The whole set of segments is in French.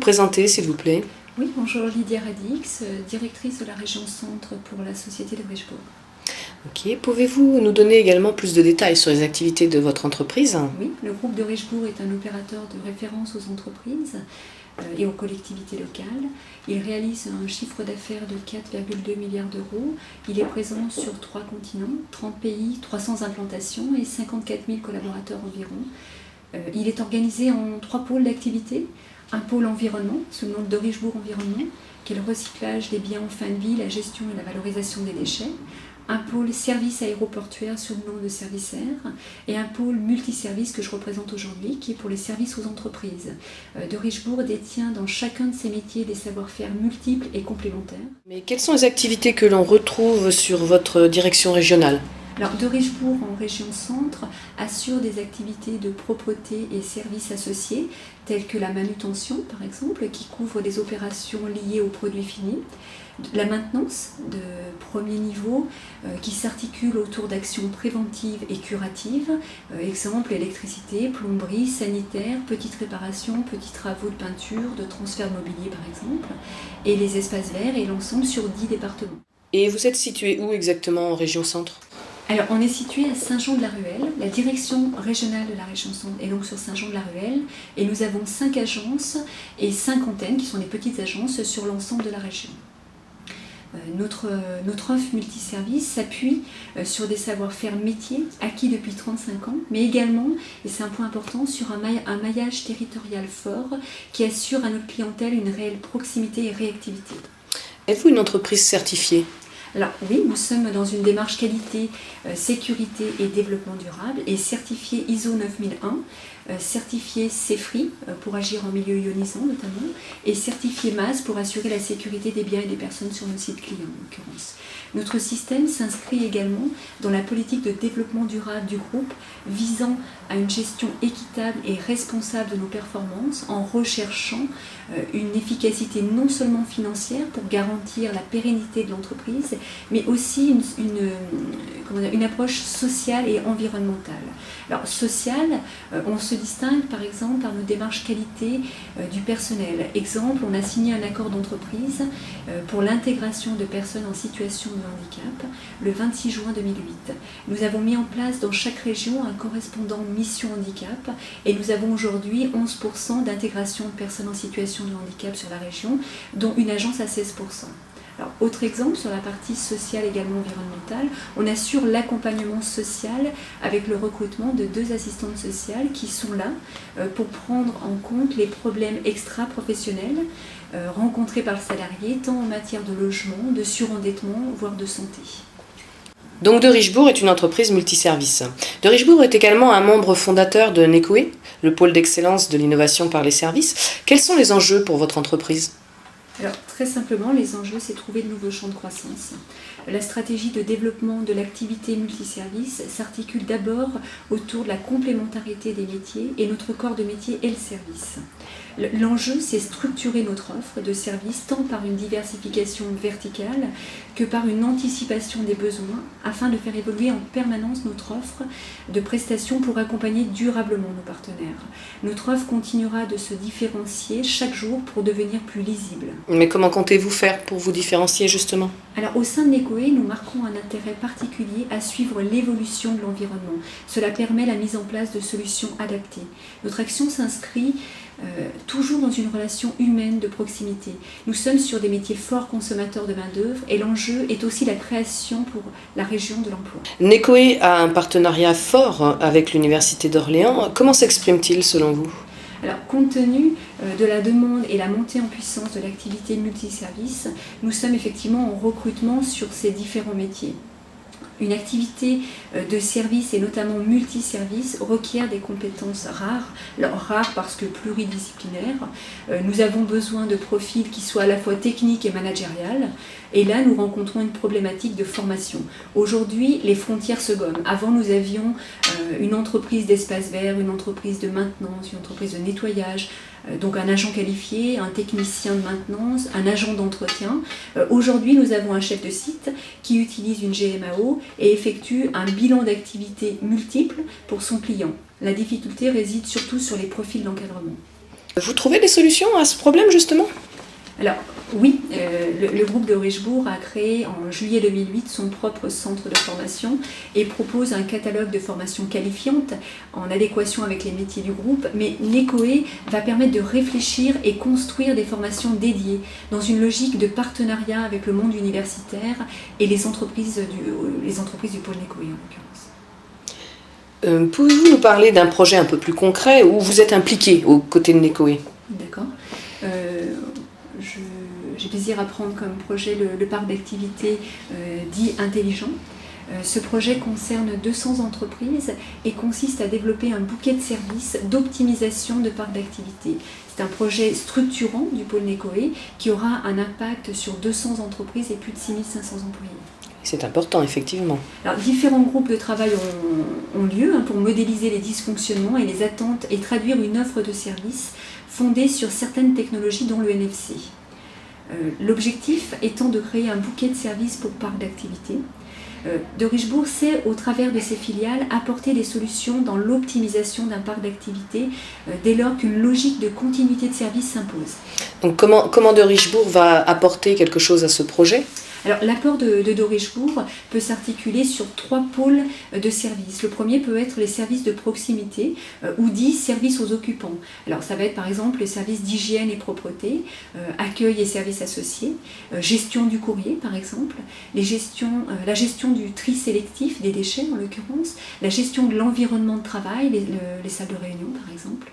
présenter, s'il vous plaît? Oui, bonjour, Lydia Radix, directrice de la région Centre pour la Société de Richebourg. Ok, pouvez-vous nous donner également plus de détails sur les activités de votre entreprise? Oui, le groupe de Richebourg est un opérateur de référence aux entreprises et aux collectivités locales. Il réalise un chiffre d'affaires de 4,2 milliards d'euros. Il est présent sur 3 continents, 30 pays, 300 implantations et 54 000 collaborateurs environ. Il est organisé en 3 pôles d'activité. Un pôle environnement, sous le nom de Richebourg Environnement, qui est le recyclage des biens en fin de vie, la gestion et la valorisation des déchets. Un pôle service aéroportuaire sous le nom de Servicair et un pôle multiservice que je représente aujourd'hui qui est pour les services aux entreprises. De Richebourg détient dans chacun de ces métiers des savoir-faire multiples et complémentaires. Mais quelles sont les activités que l'on retrouve sur votre direction régionale? Alors, de Richebourg en région Centre assure des activités de propreté et services associés, telles que la manutention par exemple, qui couvre des opérations liées aux produits finis, la maintenance de premier niveau qui s'articule autour d'actions préventives et curatives, exemple électricité, plomberie, sanitaire, petites réparations, petits travaux de peinture, de transfert de mobilier par exemple, et les espaces verts et l'ensemble sur 10 départements. Et vous êtes situé où exactement en région Centre? Alors, on est situé à Saint-Jean-de-la-Ruelle. La direction régionale de la région Centre est donc sur Saint-Jean-de-la-Ruelle. Et nous avons 5 agences et 5 antennes, qui sont des petites agences, sur l'ensemble de la région. Notre offre multiservice s'appuie sur des savoir-faire métiers acquis depuis 35 ans, mais également, et c'est un point important, sur un maillage territorial fort qui assure à notre clientèle une réelle proximité et réactivité. Êtes-vous une entreprise certifiée? Alors oui, nous sommes dans une démarche qualité, sécurité et développement durable et certifié ISO 9001, certifié CEFRI pour agir en milieu ionisant notamment et certifié MAS pour assurer la sécurité des biens et des personnes sur nos sites clients en l'occurrence. Notre système s'inscrit également dans la politique de développement durable du groupe visant à une gestion équitable et responsable de nos performances en recherchant une efficacité non seulement financière pour garantir la pérennité de l'entreprise, mais aussi une approche sociale et environnementale. Alors sociale, on se distingue par exemple par nos démarches qualité du personnel. Exemple, on a signé un accord d'entreprise pour l'intégration de personnes en situation de handicap le 26 juin 2008. Nous avons mis en place dans chaque région un correspondant mission handicap et nous avons aujourd'hui 11% d'intégration de personnes en situation de handicap sur la région, dont une agence à 16%. Alors, autre exemple, sur la partie sociale également environnementale, on assure l'accompagnement social avec le recrutement de 2 assistantes sociales qui sont là pour prendre en compte les problèmes extra-professionnels rencontrés par le salarié, tant en matière de logement, de surendettement, voire de santé. Donc De Richebourg est une entreprise multiservice. De Richebourg est également un membre fondateur de NECOE, le pôle d'excellence de l'innovation par les services. Quels sont les enjeux pour votre entreprise? Alors, très simplement, les enjeux, c'est trouver de nouveaux champs de croissance. La stratégie de développement de l'activité multiservice s'articule d'abord autour de la complémentarité des métiers et notre corps de métier est le service. L'enjeu, c'est structurer notre offre de services tant par une diversification verticale que par une anticipation des besoins afin de faire évoluer en permanence notre offre de prestations pour accompagner durablement nos partenaires. Notre offre continuera de se différencier chaque jour pour devenir plus lisible. Mais comment comptez-vous faire pour vous différencier justement? Alors au sein de NECOE, nous marquons un intérêt particulier à suivre l'évolution de l'environnement. Cela permet la mise en place de solutions adaptées. Notre action s'inscrit toujours dans une relation humaine de proximité. Nous sommes sur des métiers forts consommateurs de main-d'œuvre et l'enjeu est aussi la création pour la région de l'emploi. NECOE a un partenariat fort avec l'Université d'Orléans. Comment s'exprime-t-il selon vous? Alors, compte tenu de la demande et la montée en puissance de l'activité multiservice, nous sommes effectivement en recrutement sur ces différents métiers. Une activité de service et notamment multiservice requiert des compétences rares, alors rares parce que pluridisciplinaires. Nous avons besoin de profils qui soient à la fois techniques et managériales et là nous rencontrons une problématique de formation. Aujourd'hui les frontières se gomment. Avant nous avions une entreprise d'espace vert, une entreprise de maintenance, une entreprise de nettoyage, donc un agent qualifié, un technicien de maintenance, un agent d'entretien. Aujourd'hui, nous avons un chef de site qui utilise une GMAO et effectue un bilan d'activité multiple pour son client. La difficulté réside surtout sur les profils d'encadrement. Vous trouvez des solutions à ce problème justement ? Alors oui, le groupe de Richebourg a créé en juillet 2008 son propre centre de formation et propose un catalogue de formations qualifiantes en adéquation avec les métiers du groupe, mais Necoe va permettre de réfléchir et construire des formations dédiées dans une logique de partenariat avec le monde universitaire et les entreprises du pôle Necoe en l'occurrence. Pouvez-vous nous parler d'un projet un peu plus concret où vous êtes impliqué aux côtés de Necoe ? D'accord. J'ai plaisir à prendre comme projet le parc d'activités dit intelligent. Ce projet concerne 200 entreprises et consiste à développer un bouquet de services d'optimisation de parcs d'activités. C'est un projet structurant du pôle Necoe qui aura un impact sur 200 entreprises et plus de 6500 employés. C'est important, effectivement. Alors, différents groupes de travail ont lieu pour modéliser les dysfonctionnements et les attentes et traduire une offre de services fondée sur certaines technologies dont le NFC. L'objectif étant de créer un bouquet de services pour parc d'activités. De Richebourg sait, au travers de ses filiales, apporter des solutions dans l'optimisation d'un parc d'activités dès lors qu'une logique de continuité de service s'impose. Donc comment De Richebourg va apporter quelque chose à ce projet ? Alors, l'apport de Richebourg peut s'articuler sur 3 pôles de services. Le premier peut être les services de proximité ou dit services aux occupants. Alors, ça va être par exemple les services d'hygiène et propreté, accueil et services associés, gestion du courrier par exemple, la gestion du tri sélectif des déchets en l'occurrence, la gestion de l'environnement de travail, les salles de réunion par exemple.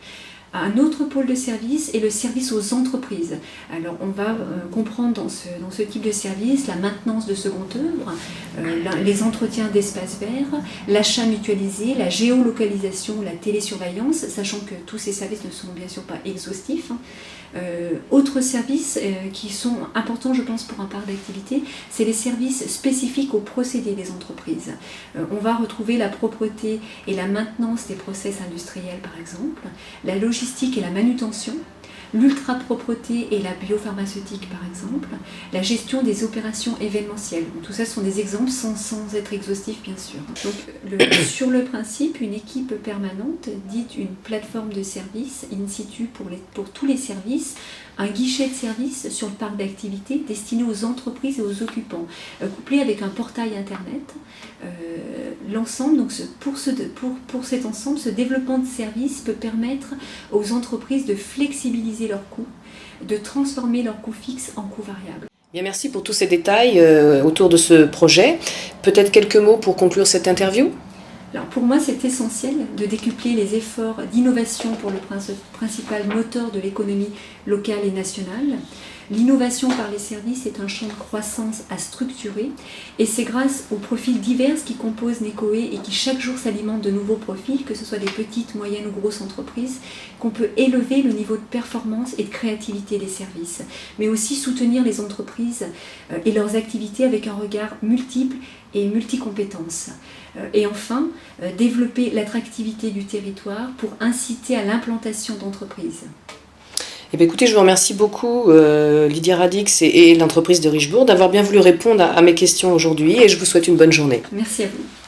Un autre pôle de service est le service aux entreprises. Alors on va comprendre dans ce type de service la maintenance de second œuvre, les entretiens d'espaces verts, l'achat mutualisé, la géolocalisation, la télésurveillance, sachant que tous ces services ne sont bien sûr pas exhaustifs. Autres services qui sont importants, je pense, pour un parc d'activité, c'est les services spécifiques aux procédés des entreprises. On va retrouver la propreté et la maintenance des process industriels, par exemple, la logistique et la manutention, l'ultra-propreté et la biopharmaceutique par exemple, la gestion des opérations événementielles. Donc, tout ça sont des exemples sans être exhaustifs bien sûr. Donc, sur le principe, une équipe permanente, dite une plateforme de services, in situ pour tous les services, un guichet de services sur le parc d'activités destiné aux entreprises et aux occupants, couplé avec un portail internet. L'ensemble, donc pour cet ensemble, ce développement de services peut permettre aux entreprises de flexibiliser leurs coûts, de transformer leurs coûts fixes en coûts variables. Bien, merci pour tous ces détails autour de ce projet. Peut-être quelques mots pour conclure cette interview ? Alors pour moi, c'est essentiel de décupler les efforts d'innovation pour le principal moteur de l'économie locale et nationale. L'innovation par les services est un champ de croissance à structurer et c'est grâce aux profils divers qui composent Necoe et qui chaque jour s'alimentent de nouveaux profils, que ce soit des petites, moyennes ou grosses entreprises, qu'on peut élever le niveau de performance et de créativité des services, mais aussi soutenir les entreprises et leurs activités avec un regard multiple et multicompétences. Et enfin, développer l'attractivité du territoire pour inciter à l'implantation d'entreprises. Eh bien, écoutez, je vous remercie beaucoup, Lydia Radix et l'entreprise de Richebourg, d'avoir bien voulu répondre à mes questions aujourd'hui et je vous souhaite une bonne journée. Merci à vous.